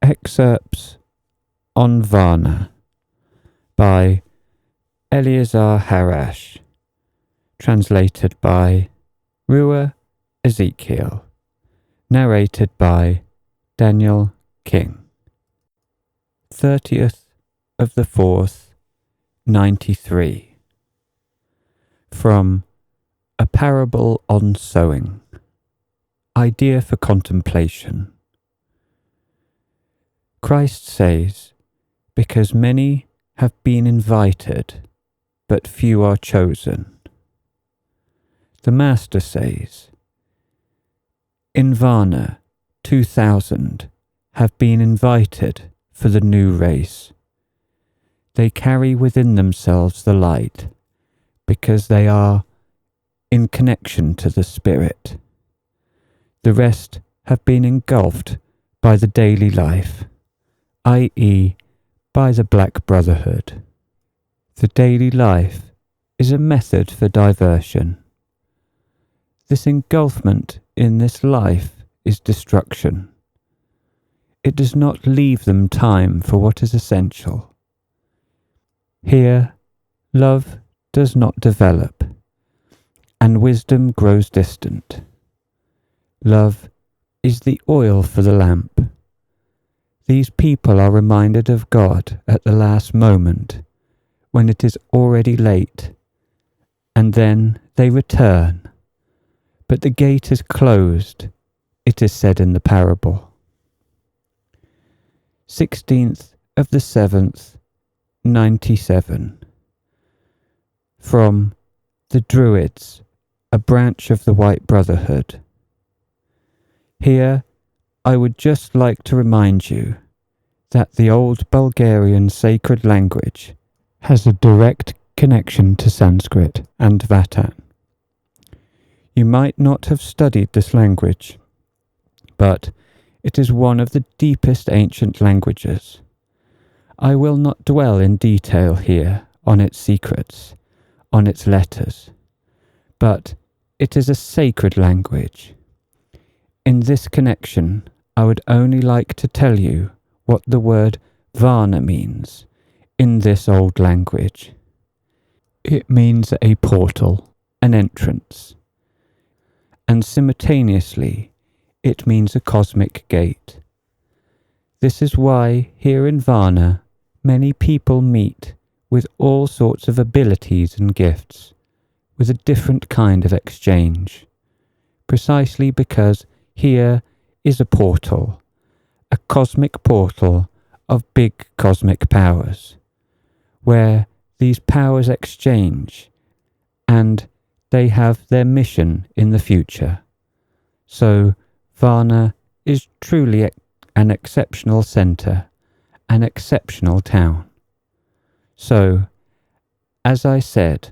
Excerpts on Varna by Eleazar Harash, translated by Ruah Ezekiel, narrated by Daniel King. 30th of the 4th, 93. From A Parable on Sowing. Idea for Contemplation. Christ says, because many have been invited, but few are chosen. The Master says, in Varna 2,000 have been invited for the new race. They carry within themselves the light, because they are in connection to the Spirit. The rest have been engulfed by the daily life, i.e., by the Black Brotherhood. The daily life is a method for diversion. This engulfment in this life is destruction. It does not leave them time for what is essential. Here, love does not develop, and wisdom grows distant. Love is the oil for the lamp. These people are reminded of God at the last moment, when it is already late, and then they return. But the gate is closed, it is said in the parable. 16th of the 7th, 97. From the Druids, a branch of the White Brotherhood. Here, I would just like to remind you that the old Bulgarian sacred language has a direct connection to Sanskrit and Vatan. You might not have studied this language, but it is one of the deepest ancient languages. I will not dwell in detail here on its secrets, on its letters, but it is a sacred language. In this connection, I would only like to tell you what the word Varna means in this old language. It means a portal, an entrance, and simultaneously it means a cosmic gate. This is why here in Varna many people meet with all sorts of abilities and gifts, with a different kind of exchange, precisely because here is a portal, a cosmic portal of big cosmic powers, where these powers exchange and they have their mission in the future. So Varna is truly an exceptional centre, an exceptional town. So, as I said,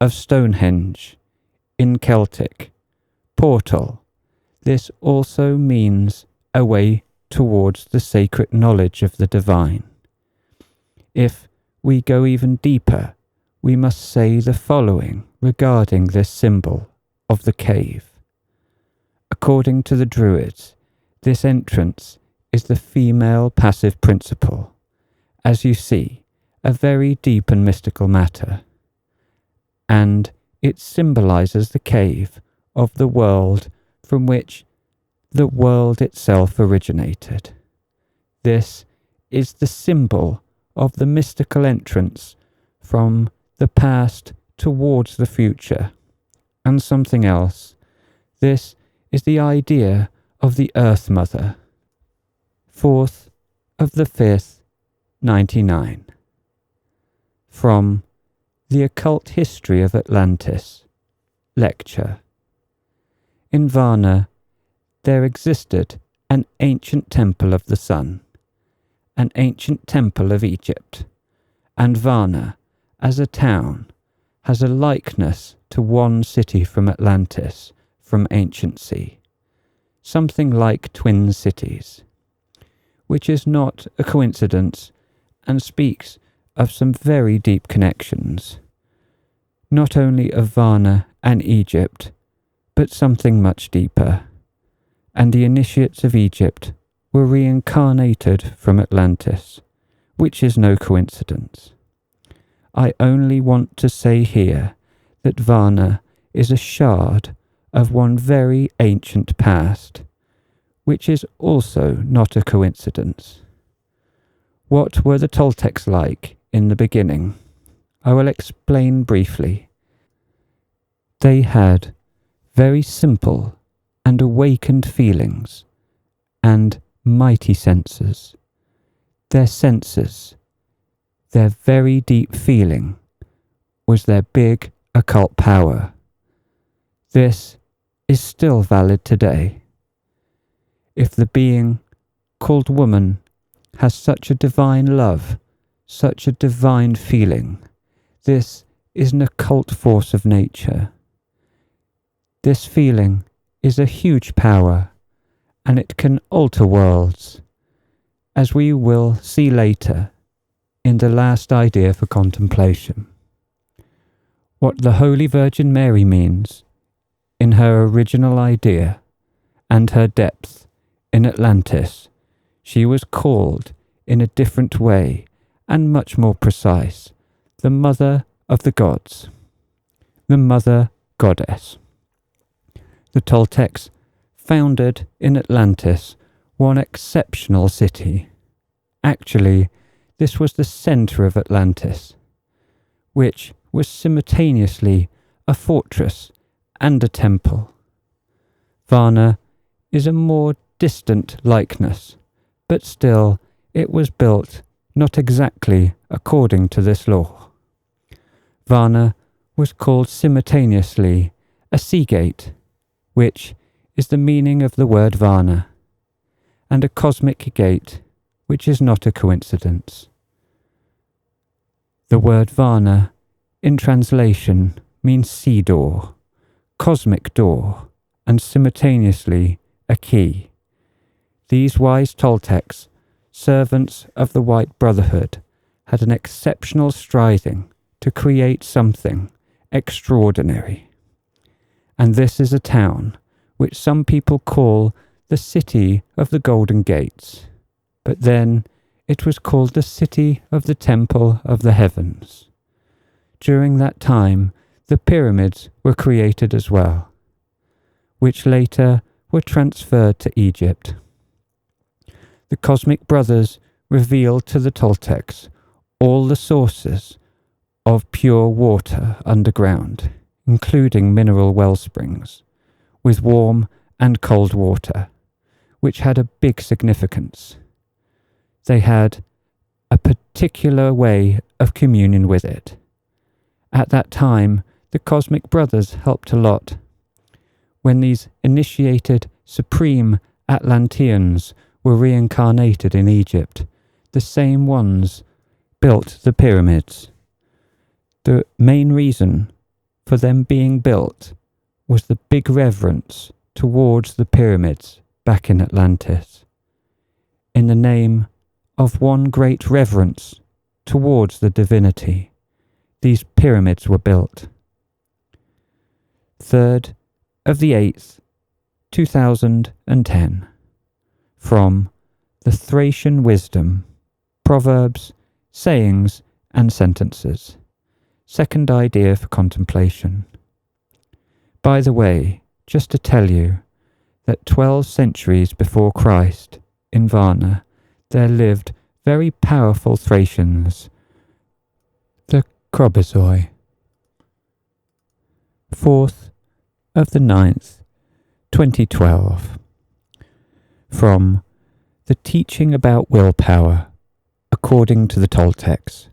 of Stonehenge, in Celtic, portal, this also means a way towards the sacred knowledge of the divine. If we go even deeper, we must say the following regarding this symbol of the cave. According to the Druids, this entrance is the female passive principle, as you see, a very deep and mystical matter, and it symbolizes the cave of the world from which the world itself originated. This is the symbol of the mystical entrance from the past towards the future. And something else, this is the idea of the Earth Mother. 4th of the 5th, 99. From The Occult History of Atlantis, lecture. In Varna, there existed an ancient temple of the sun, an ancient temple of Egypt, and Varna, as a town, has a likeness to one city from Atlantis, from anciency, something like twin cities, which is not a coincidence and speaks of some very deep connections, not only of Varna and Egypt, but something much deeper. And the initiates of Egypt were reincarnated from Atlantis, which is no coincidence. I only want to say here that Varna is a shard of one very ancient past, which is also not a coincidence. What were the Toltecs like in the beginning? I will explain briefly. They had very simple and awakened feelings and mighty senses. Their senses, their very deep feeling, was their big occult power. This is still valid today. If the being called woman has such a divine love, such a divine feeling, this is an occult force of nature. This feeling is a huge power, and it can alter worlds, as we will see later in the last idea for contemplation. What the Holy Virgin Mary means in her original idea and her depth in Atlantis, she was called in a different way and much more precise, the Mother of the Gods, the Mother Goddess. The Toltecs founded in Atlantis one exceptional city. Actually, this was the centre of Atlantis, which was simultaneously a fortress and a temple. Varna is a more distant likeness, but still it was built not exactly according to this law. Varna was called simultaneously a sea gate, which is the meaning of the word Varna, and a cosmic gate, which is not a coincidence. The word Varna, in translation, means sea door, cosmic door, and simultaneously a key. These wise Toltecs, servants of the White Brotherhood, had an exceptional striving to create something extraordinary. And this is a town which some people call the City of the Golden Gates, but then it was called the City of the Temple of the Heavens. During that time, the pyramids were created as well, which later were transferred to Egypt. The Cosmic Brothers revealed to the Toltecs all the sources of pure water underground, including mineral well springs, with warm and cold water, which had a big significance. They had a particular way of communion with it. At that time, the Cosmic Brothers helped a lot. When these initiated supreme Atlanteans were reincarnated in Egypt, the same ones built the pyramids. The main reason for them being built was the big reverence towards the pyramids back in Atlantis. In the name of one great reverence towards the divinity, these pyramids were built. 3rd of the 8th, 2010, from the Thracian Wisdom, Proverbs, Sayings and Sentences. Second idea for contemplation. By the way, just to tell you that 12 centuries before Christ, in Varna, there lived very powerful Thracians, the Krobazoi. 4th of the 9th, 2012. From The Teaching About Willpower, according to the Toltecs.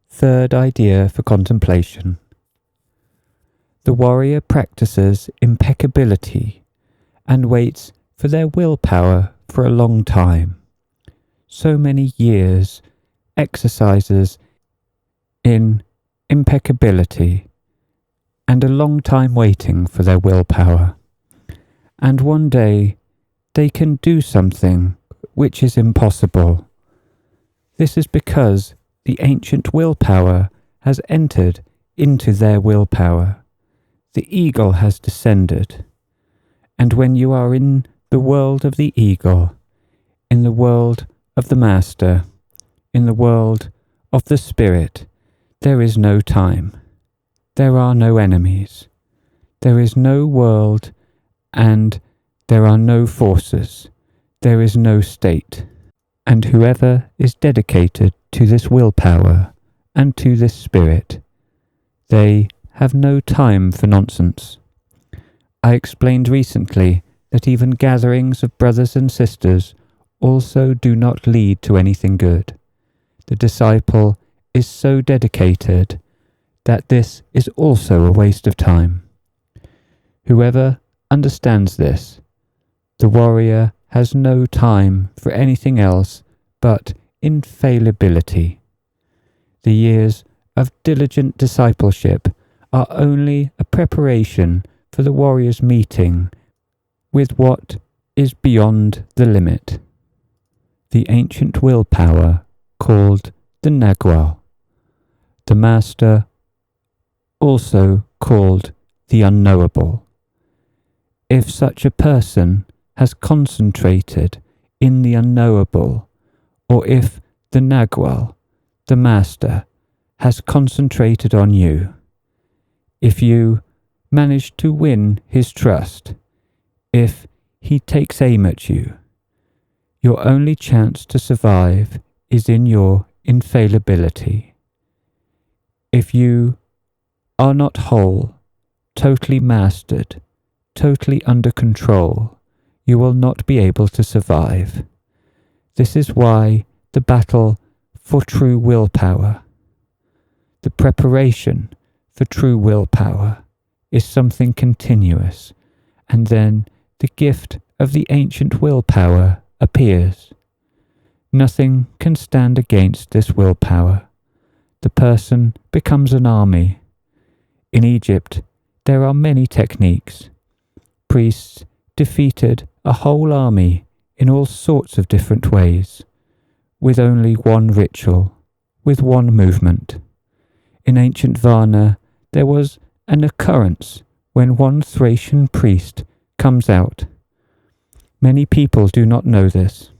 Third idea for contemplation. The warrior practices impeccability and waits for their willpower for a long time. So many years exercises in impeccability and a long time waiting for their willpower. And one day they can do something which is impossible. This is because the ancient willpower has entered into their willpower. The eagle has descended. And when you are in the world of the eagle, in world of the Master, in the world of the Spirit, there is no time. There are no enemies. There is no world, and there are no forces. There is no state. And whoever is dedicated to this willpower and to this spirit, they have no time for nonsense. I explained recently that even gatherings of brothers and sisters also do not lead to anything good. The disciple is so dedicated that this is also a waste of time. Whoever understands this, the warrior has no time for anything else but infallibility. The years of diligent discipleship are only a preparation for the warrior's meeting with what is beyond the limit. The ancient willpower called the Nagual, the Master also called the unknowable. If such a person has concentrated in the unknowable, or if the Nagual, the Master, has concentrated on you, if you manage to win his trust, if he takes aim at you, your only chance to survive is in your infallibility. If you are not whole, totally mastered, totally under control, you will not be able to survive. This is why the battle for true willpower, the preparation for true willpower, is something continuous, and then the gift of the ancient willpower appears. Nothing can stand against this willpower. The person becomes an army. In Egypt, there are many techniques. Priests defeated a whole army in all sorts of different ways, with only one ritual, with one movement. In ancient Varna, there was an occurrence when one Thracian priest comes out. Many people do not know this.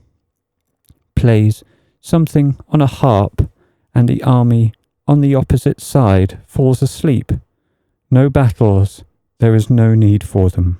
Plays something on a harp, and the army on the opposite side falls asleep. No battles, there is no need for them.